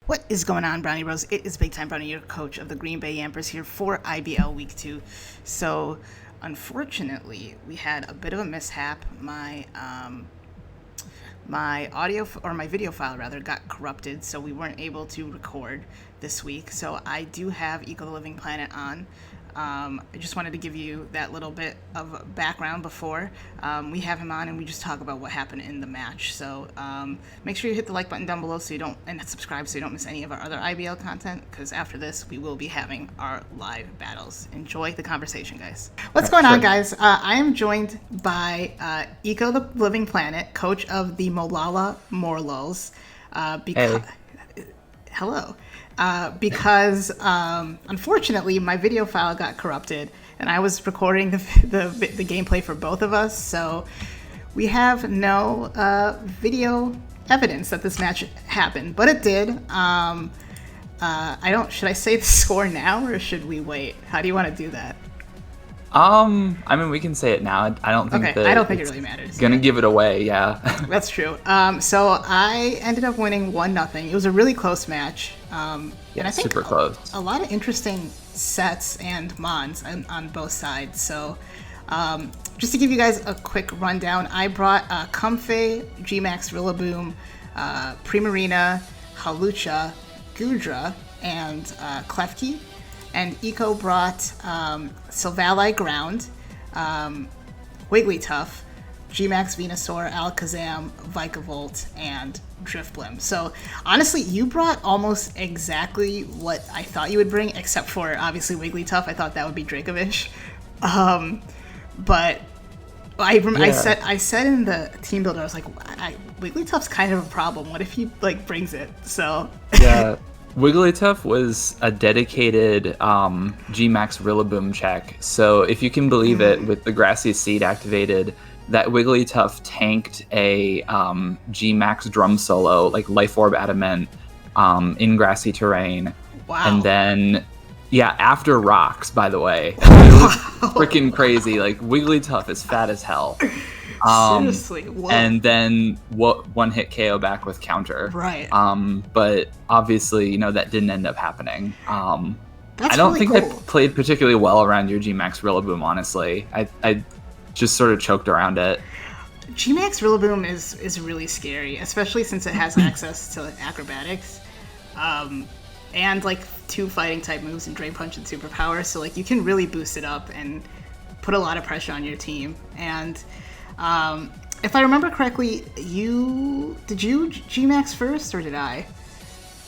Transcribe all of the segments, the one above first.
What is going on, Brownie Bros? It is Big Time Brownie, your coach of the Green Bay Yampers here for IBL Week 2. So, unfortunately, we had a bit of a mishap. My audio, or my video file rather, got corrupted, so we weren't able to record this week. So I do have Eco the Living Planet on. I just wanted to give you that little bit of background before we have him on, and we just talk about what happened in the match. So make sure you hit the like button down below and subscribe so you don't miss any of our other IBL content, because after this we will be having our live battles. Enjoy the conversation, guys. What's going on, guys? I am joined by Eco the Living Planet, coach of the Molalla Morelulls. Hello. Because unfortunately my video file got corrupted and I was recording the gameplay for both of us, so we have no video evidence that this match happened, but it did. Should I say the score now or should we wait? How do you want to do that? I mean, we can say it now. I don't think it really matters. Gonna give it away, yeah. That's true. So I ended up winning 1-0. It was a really close match. And I think super close. A lot of interesting sets and mons on both sides. So just to give you guys a quick rundown, I brought Comfey, Gmax Rillaboom, Primarina, Halucha, Gudra, and Klefki. And Eco brought Silvally Ground, Wigglytuff, Gmax Venusaur, Alakazam, Vikavolt, and Drifblim. So honestly, you brought almost exactly what I thought you would bring, except for obviously Wigglytuff. I thought that would be Dracovish. But I said in the team builder, I was like, Wigglytuff's kind of a problem. What if he brings it? So yeah. Wigglytuff was a dedicated Gmax Rillaboom check, so if you can believe it, with the Grassy Seed activated, that Wigglytuff tanked a Gmax Drum Solo, like Life Orb Adamant, in grassy terrain. Wow. And then, after rocks, by the way. It was freaking crazy. Like, Wigglytuff is fat as hell. Seriously, whoa. And then one hit KO back with counter. Right. But obviously, that didn't end up happening. That's I don't really think cool. I played particularly well around your Gmax Rillaboom, honestly. I just sort of choked around it. Gmax Rillaboom is really scary, especially since it has access to acrobatics. And 2 fighting type moves in Drain Punch and Superpower, so you can really boost it up and put a lot of pressure on your team. And if I remember correctly, did you Gmax first or did I?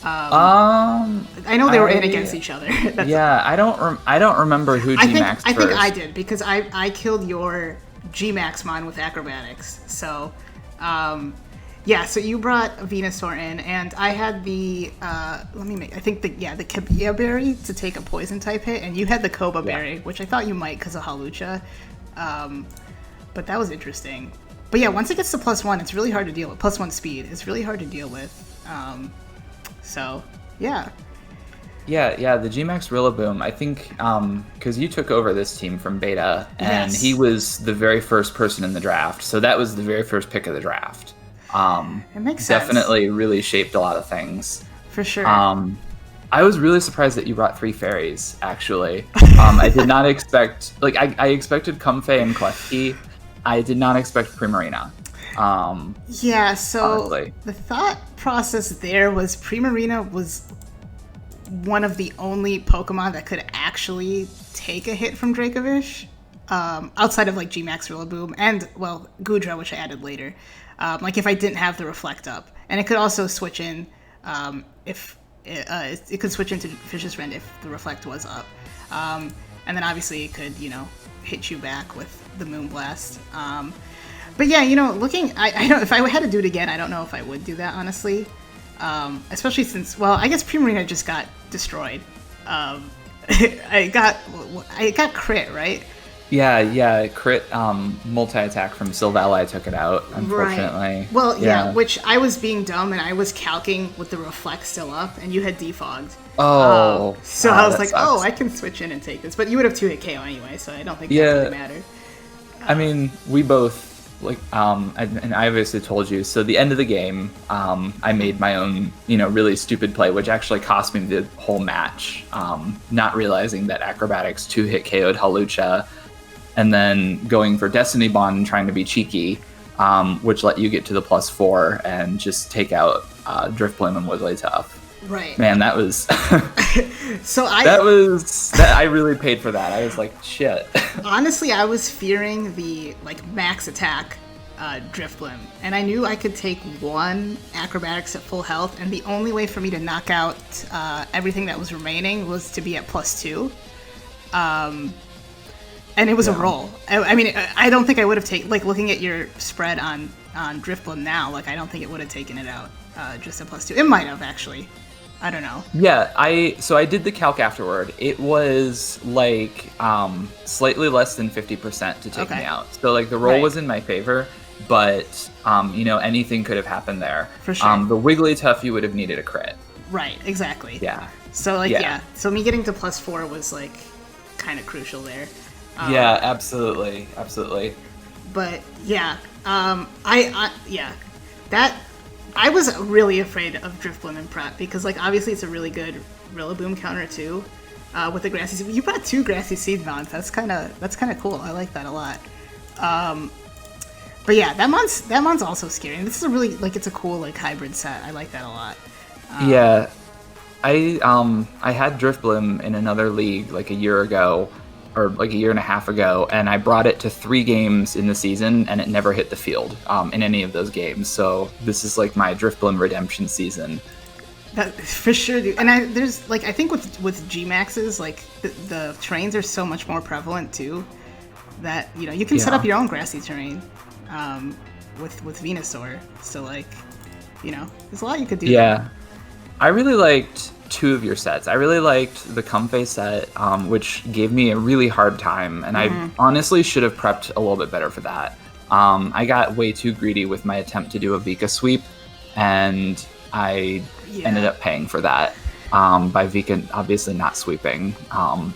I know they were in against each other. I don't remember who Gmax first. I think I did, because I killed your Gmax mon with acrobatics. So so you brought Venusaur in, and I had the the Kibia Berry to take a poison type hit, and you had the Koba Berry, which I thought you might because of Halucha. But that was interesting. But yeah, once it gets to +1, it's really hard to deal with. +1 speed, it's really hard to deal with. So yeah. Yeah, the Gmax Rillaboom, I think, because you took over this team from Beta, and Yes. he was the very first person in the draft, so that was the very first pick of the draft. It makes sense. Definitely really shaped a lot of things. For sure. I was really surprised that you brought 3 fairies, actually. I did not expect, I expected Comfey and Klefki. I did not expect Primarina. So honestly. The thought process there was Primarina was one of the only Pokemon that could actually take a hit from Dracovish, outside of Gmax Rillaboom and Gudra, which I added later. If I didn't have the Reflect up, and it could also switch in if it could switch into Fish's Friend if the Reflect was up, and then obviously it could hit you back with the Moonblast. But yeah, looking, I don't, if I had to do it again, I don't know if I would do that, honestly. Especially since, I guess Primarina just got destroyed. I got crit, right? Yeah, crit multi-attack from Silvally took it out, unfortunately. Right. Well, yeah, which I was being dumb and I was calcing with the Reflect still up, and you had defogged. So I was like, sucks. I can switch in and take this. But you would have 2-hit KO anyway, so I don't think that really mattered. I mean, we both like and I obviously told you. So the end of the game, I made my own, really stupid play, which actually cost me the whole match. Not realizing that Acrobatics 2-hit KO'd Halucha, and then going for Destiny Bond and trying to be cheeky, which let you get to the +4 and just take out Driftblim and Wigglytuff. Right. Man, that was so I really paid for that. I was like, shit. Honestly, I was fearing the max attack Driftblim, and I knew I could take one Acrobatics at full health, and the only way for me to knock out everything that was remaining was to be at +2. And it was a roll. I mean, I don't think I would have taken, looking at your spread on Driftblim now, I don't think it would have taken it out just at +2. It might have, actually. I don't know. Yeah, I did the calc afterward. It was slightly less than 50% to take me out. So the roll was in my favor, but anything could have happened there. For sure. The Wigglytuff, you would have needed a crit. Right, exactly. Yeah. So so me getting to +4 was kind of crucial there. Yeah, absolutely. But yeah, I was really afraid of Driftblim and prep because obviously it's a really good Rillaboom counter too, with the Grassy Seed. You brought 2 Grassy Seed mounts. That's kind of cool. I like that a lot. But yeah, that mon's also scary. And this is a really it's a cool hybrid set. I like that a lot. Yeah, I had Driftblim in another league a year ago, or a year and a half ago, and I brought it to 3 games in the season, and it never hit the field in any of those games. So this is my Driftblim redemption season. That for sure, dude. And there's I think with G Maxes, the terrains are so much more prevalent too, that you can set up your own grassy terrain with Venusaur. So there's a lot you could do. Yeah, there. I really liked 2 of your sets. I really liked the Comfey set, which gave me a really hard time, and I honestly should have prepped a little bit better for that. I got way too greedy with my attempt to do a Vika sweep, and I ended up paying for that by Vika obviously not sweeping.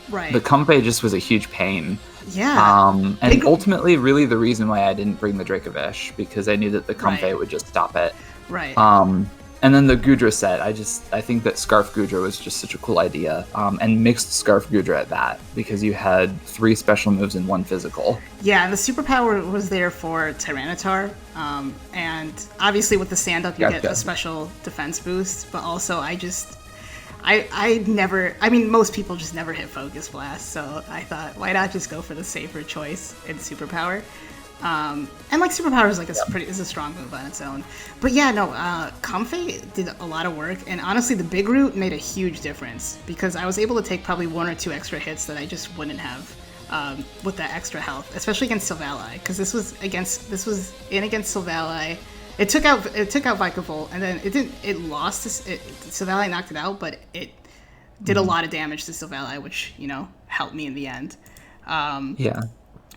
Right. The Comfey just was a huge pain. Yeah. And ultimately, really the reason why I didn't bring the Dracovish, because I knew that the Comfey would just stop it. Right. And then the Goodra set, I think that Scarf Goodra was just such a cool idea, and mixed Scarf Goodra at that, because you had 3 special moves and 1 physical. Yeah, the superpower was there for Tyranitar, and obviously with the stand up you get a special defense boost, but also most people just never hit Focus Blast, so I thought, why not just go for the safer choice in superpower? And superpower is a strong move on its own. But yeah, no, Comfey did a lot of work, and honestly the Big Root made a huge difference because I was able to take probably 1 or 2 extra hits that I just wouldn't have with that extra health, especially against Silvally, because this was against Silvally. It took out Vikavolt, and then it lost Silvally knocked it out, but it did a lot of damage to Silvally, which helped me in the end. Yeah.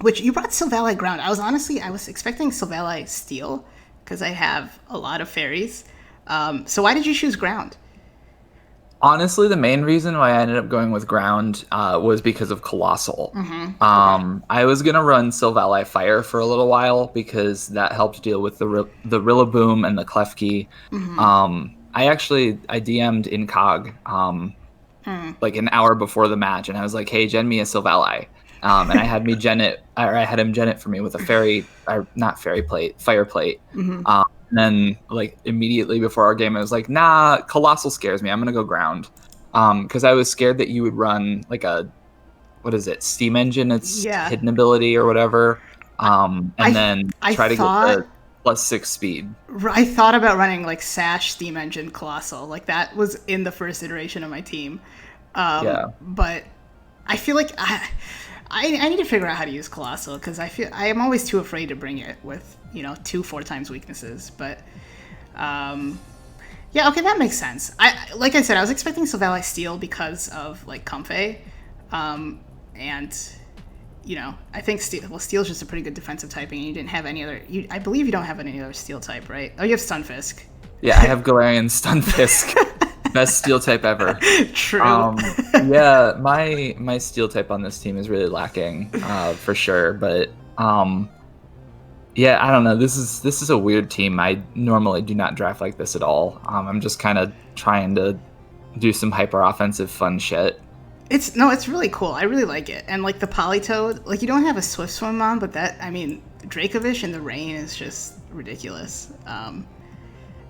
Which you brought Silvally ground. I was expecting Silvally Steel because I have a lot of fairies. So why did you choose ground? Honestly, the main reason why I ended up going with ground was because of Colossal. I was gonna run Silvally Fire for a little while because that helped deal with the Rillaboom and the Klefki. I DM'd Incog an hour before the match, and I was like, "Hey, gen me a Silvally." And I had him gen it for me with a fire plate. And then immediately before our game, I was like, nah, Colossal scares me. I'm gonna go ground. Because I was scared that you would run Steam Engine, its hidden ability or whatever. And then try to get the +6 speed. I thought about running Sash, Steam Engine, Colossal. That was in the first iteration of my team. But I feel like I need to figure out how to use Colossal because I am always too afraid to bring it with 2 4x weaknesses. But okay, that makes sense. Like I said, I was expecting Silvally Steel because of Comfey, and I think Steel's just a pretty good defensive typing. And you didn't have any other. I believe you don't have any other Steel type, right? Oh, you have Stunfisk. Yeah, I have Galarian Stunfisk. Best Steel type ever. True. Yeah, my Steel type on this team is really lacking, for sure. But Yeah, I don't know. This is a weird team. I normally do not draft like this at all. I'm just kind of trying to do some hyper offensive fun shit. It's really cool. I really like it. And like the Politoed, like you don't have a Swift Swim on, but that, I mean, Dracovish in the rain is just ridiculous. And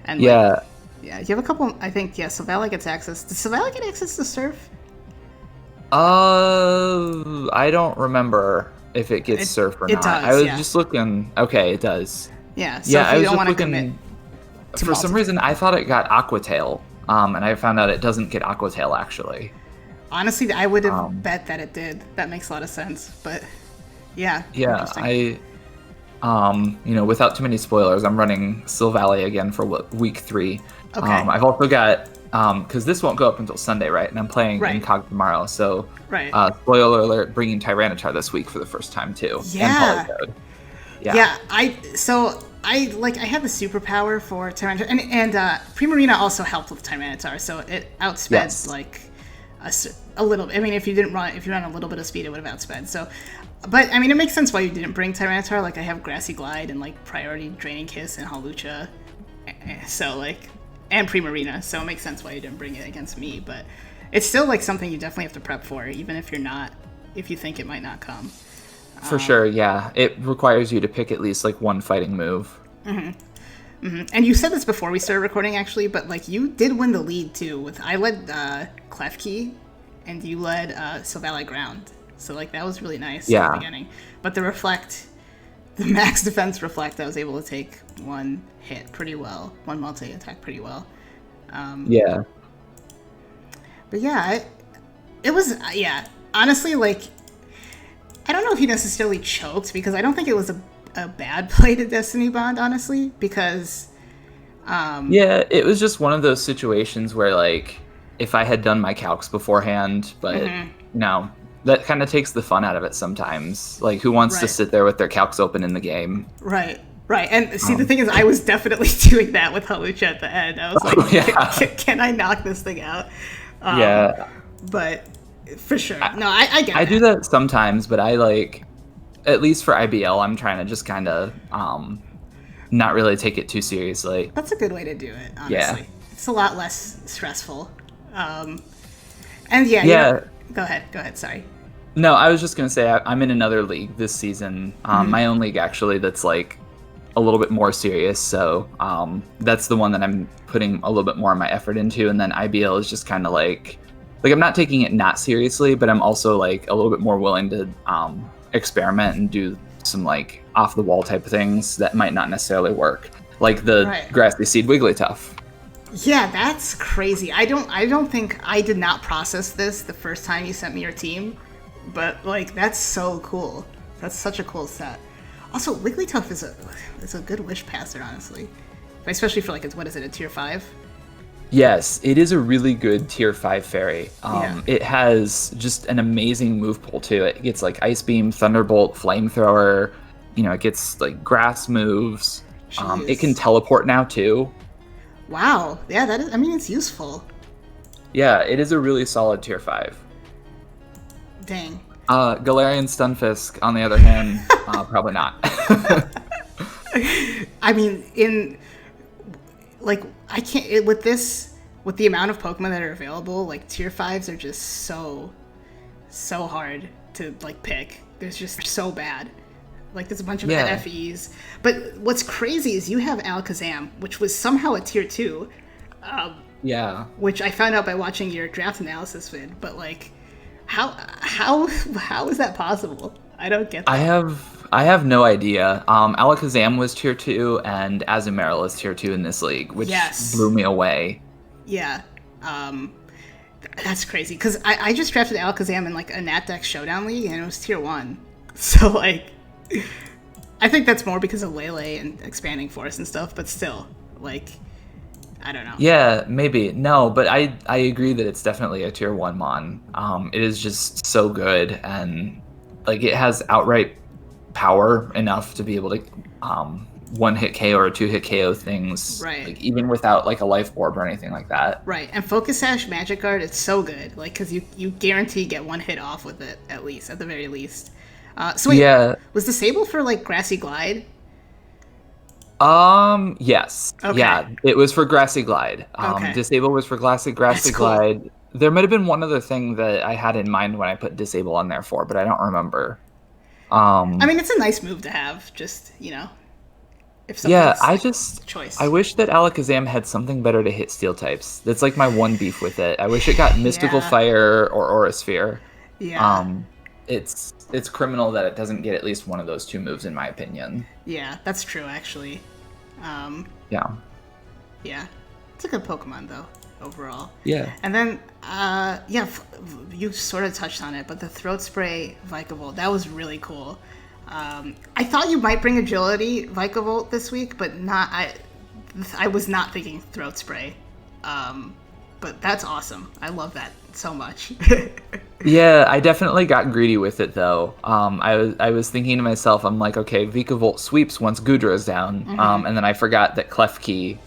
like, Yeah. yeah, you have a couple. I think Silvally gets access. Does Silvally get access to Surf? I don't remember if it gets surf or it not. does, I was yeah. just looking. Okay, it does. Yeah. So Yeah, if I you was don't just want to looking. commit to For some reason, I thought it got Aquatail, and I found out it doesn't get Aquatail actually. honestly, I would have bet that it did. That makes a lot of sense. But yeah, Yeah, interesting. without too many spoilers, I'm running Silvally again for week 3. Okay. I've also got because this won't go up until Sunday, right? And I'm playing Right. Incog tomorrow, so Right. Spoiler alert: bringing Tyranitar this week for the first time too. Yeah. And Polytoad. Yeah, I have the superpower for Tyranitar, and Primarina also helped with Tyranitar, so it outsped Yes. like a little. I mean, if you run a little bit of speed, it would have outsped. So, but I mean, it makes sense why you didn't bring Tyranitar. Like I have Grassy Glide and like Priority Draining Kiss and Hawlucha, so like, and Primarina, so it makes sense why you didn't bring it against me. But it's still like something you definitely have to prep for, even if if you think it might not come. For sure, yeah. It requires you to pick at least like one fighting move. And you said this before we started recording, actually, but like you did win the lead too. With I led Klefki, and you led Silvally Ground. So like that was really nice at the beginning. But the max defense reflect, I was able to take one hit pretty well, one multi attack pretty well. Yeah. But yeah, it was honestly, like I don't know if he necessarily choked, because I don't think it was a bad play to Destiny Bond, honestly, because Yeah, it was just one of those situations where, like, if I had done my calcs beforehand, but no, that kind of takes the fun out of it sometimes. Like, who wants to Right. sit there with their calcs open in the game? Right. And see, the thing is, I was definitely doing that with Hawlucha at the end. I was like, yeah. can I knock this thing out? Yeah. But for sure. No, I get it. I do that sometimes, but I, like, at least for IBL, I'm trying to just kind of not really take it too seriously. That's a good way to do it, honestly. Yeah. It's a lot less stressful. And yeah. Yeah. Go ahead. Sorry. No, I was just going to say I'm in another league this season. My own league, actually, that's, like, a little bit more serious. So that's the one that I'm putting a little bit more of my effort into. And then IBL is just kind of like I'm not taking it not seriously, but I'm also, like, a little bit more willing to experiment and do some, like, off the wall type of things that might not necessarily work, like the Grassy Seed Wigglytuff. Yeah, that's crazy. I don't think I did not process this the first time you sent me your team, but like that's so cool. That's such a cool set. Also, Wigglytuff is a good wish passer, honestly, especially for like what is it, a tier 5? Yes, it is a really good tier 5 fairy. Yeah. It has just an amazing move pool too. It gets like Ice Beam, Thunderbolt, Flamethrower. It gets like grass moves. It can teleport now too. Wow. Yeah, that is. I mean, it's useful. Yeah, it is a really solid tier 5. Dang. Galarian Stunfisk, on the other hand, probably not. I mean, I can't with the amount of Pokemon that are available. Like tier 5s are just so hard to like pick. They're just so bad. Like there's a bunch of NFEs. But what's crazy is you have Alakazam, which was somehow a tier 2. Yeah. Which I found out by watching your draft analysis vid. But like, how is that possible? I don't get that. I have no idea. Alakazam was tier 2, and Azumarill is tier 2 in this league, which blew me away. Yeah. That's crazy, because I just drafted Alakazam in like a NatDex Showdown League, and it was tier 1. So like, I think that's more because of Lele and Expanding Force and stuff, but still, like, I don't know. Yeah, maybe. No, but I agree that it's definitely a tier 1 mon. It is just so good, and like it has outright power enough to be able to one-hit KO or two-hit KO things, right? Like, even without like a life orb or anything like that. Right, and Focus Sash Magic Guard, it's so good, like, because you guarantee get one hit off with it, at the very least. So wait, was Disable for like Grassy Glide? Yes. Okay. Yeah, it was for Grassy Glide. Okay. Disable was for Grassy Cool. Glide. There might have been one other thing that I had in mind when I put disable on there for, but I don't remember. I mean, it's a nice move to have. Just if Yeah, something's choice. I wish that Alakazam had something better to hit steel types. That's like my one beef with it. I wish it got Mystical Yeah. Fire or Aura Sphere. Yeah. It's criminal that it doesn't get at least one of those two moves, in my opinion. Yeah, that's true, actually. Yeah. Yeah. It's a good Pokemon, though, overall. Yeah. And then, you sort of touched on it, but the Throat Spray Vikavolt, that was really cool. I thought you might bring Agility Vikavolt this week, but I was not thinking Throat Spray. But that's awesome. I love that so much. Yeah, I definitely got greedy with it though. I was thinking to myself, I'm like, okay, Vikavolt sweeps once Gudra's down, and then I forgot that Comfey,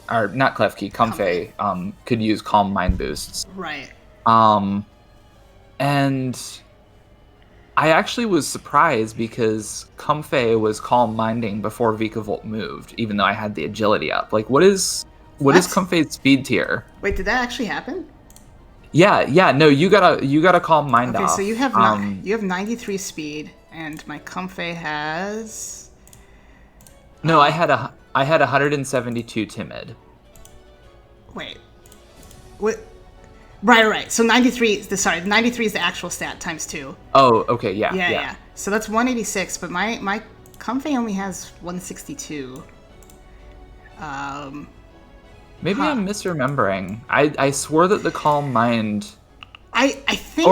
could use Calm Mind boosts. Right. And I actually was surprised because Comfey was Calm Minding before Vikavolt moved, even though I had the agility up. Like, what is Comfey's speed tier? Wait, did that actually happen? Yeah, no, you gotta Calm Mind off. Okay, so you have 93 speed, and my Comfey has. No, I had 172 timid. Wait, what? Right. So 93. 93 is the actual stat times 2. Oh, okay, yeah. Yeah. So that's 186, but my Comfey only has 162. Maybe I'm misremembering. I swore that the Calm Mind. I think.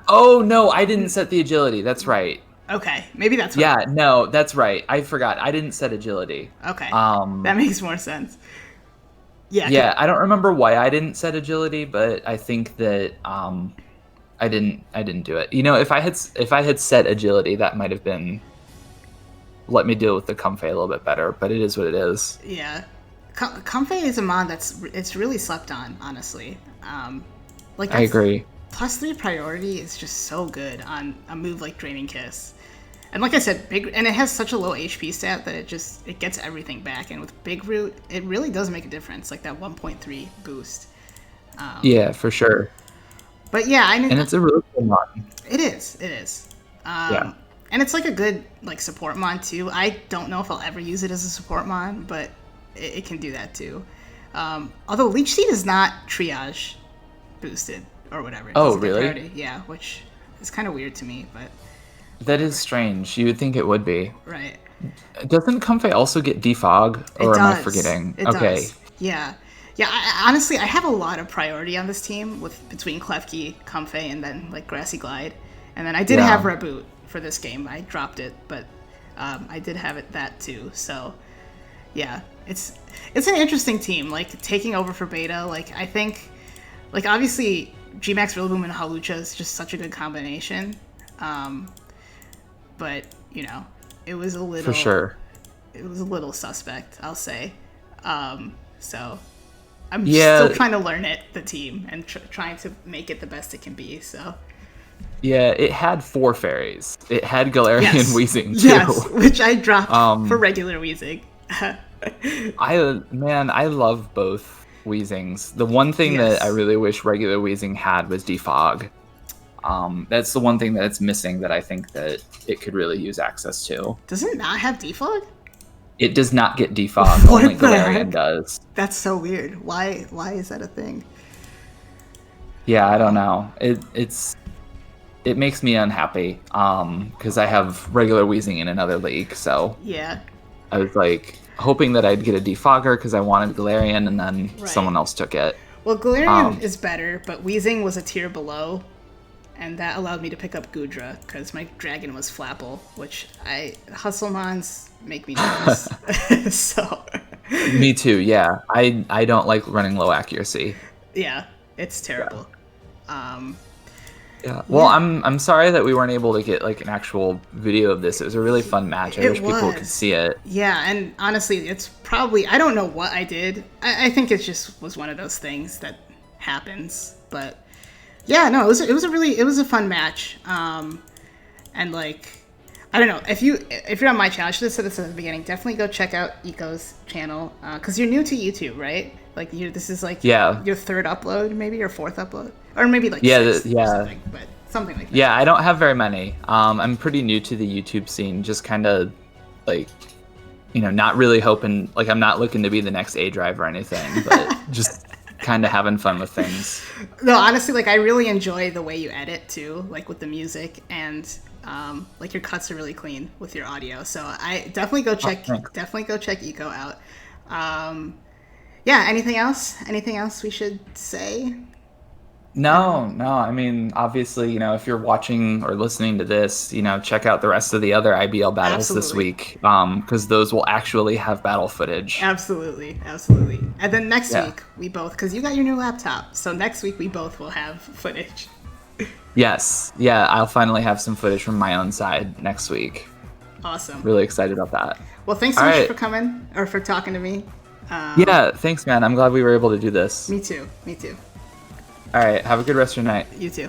Oh no, I didn't set the agility. That's right. Okay, maybe that's what. Yeah, no, that's right. I forgot. I didn't set agility. Okay. That makes more sense. Yeah. Yeah, I don't remember why I didn't set agility, but I think that I didn't do it. If I had set agility, that might have been let me deal with the Comfey a little bit better, but it is what it is. Yeah. Comfey is a mod it's really slept on, honestly. I agree. +3 priority is just so good on a move like Draining Kiss. And like I said, and it has such a low HP stat that it gets everything back. And with Big Root, it really does make a difference, like that 1.3 boost. Yeah, for sure. But yeah, and it's a really cool mod. It is. Yeah. And it's like a good support mod too. I don't know if I'll ever use it as a support mod, but it can do that too. Although Leech Seed is not triage boosted or whatever. Oh, really? Yeah, which is kind of weird to me, but that is strange. You would think it would be. Right. Doesn't Comfey also get defog, or am I forgetting? It does. Yeah. Honestly, I have a lot of priority on this team between Klefki, Comfey, and then Grassy Glide, and then I did have Reboot for this game. I dropped it, but I did have that too. So yeah, it's an interesting team. Taking over for Beta. I think, obviously Gmax Rillaboom and Hawlucha is just such a good combination. But it was a little, for sure. It was a little suspect, I'll say. So I'm still trying to learn the team, and trying to make it the best it can be. So yeah, it had 4 fairies. It had Galarian Weezing too. Yes, which I dropped for regular Weezing. I love both Weezings. The one thing that I really wish regular Weezing had was defog. That's the one thing that it's missing that I think that it could really use access to. Does it not have defog? It does not get defog. Only Galarian does. That's so weird. Why is that a thing? Yeah, I don't know. It makes me unhappy because I have regular Weezing in another league. So yeah, I was hoping that I'd get a defogger because I wanted Galarian, and then someone else took it. Well, Galarian is better, but Weezing was a tier below. And that allowed me to pick up Gudra, because my dragon was Flapple, which Hustlemons make me nervous. So. Me too, yeah. I don't like running low accuracy. Yeah, it's terrible. Yeah. Well, I'm sorry that we weren't able to get an actual video of this. It was a really fun match. I wish people could see it. Yeah, and honestly, it's probably, I don't know what I did. I think it just was one of those things that happens, but. Yeah, no, it was a fun match, and I I don't know if you're on my channel. I should have said this at the beginning. Definitely go check out Eco's channel because you're new to YouTube, right? Like this is like your third upload, maybe your fourth upload, or maybe like sixth or something, but something like that. Yeah, I don't have very many. I'm pretty new to the YouTube scene. Just kind of like, not really hoping. Like I'm not looking to be the next A Drive or anything, but just kind of having fun with things. No, honestly, like I really enjoy the way you edit too, like with the music and. Like your cuts are really clean with your audio, so I definitely go check Eco out. Yeah, anything else we should say? No, I mean, obviously, if you're watching or listening to this, check out the rest of the other IBL battles this week, because those will actually have battle footage. Absolutely. And then next week we both, because you got your new laptop, so next week we both will have footage. Yes. Yeah, I'll finally have some footage from my own side next week. Awesome. Really excited about that. Well, thanks so much for coming, or for talking to me. Yeah, thanks, man. I'm glad we were able to do this. Me too. All right, have a good rest of your night. You too.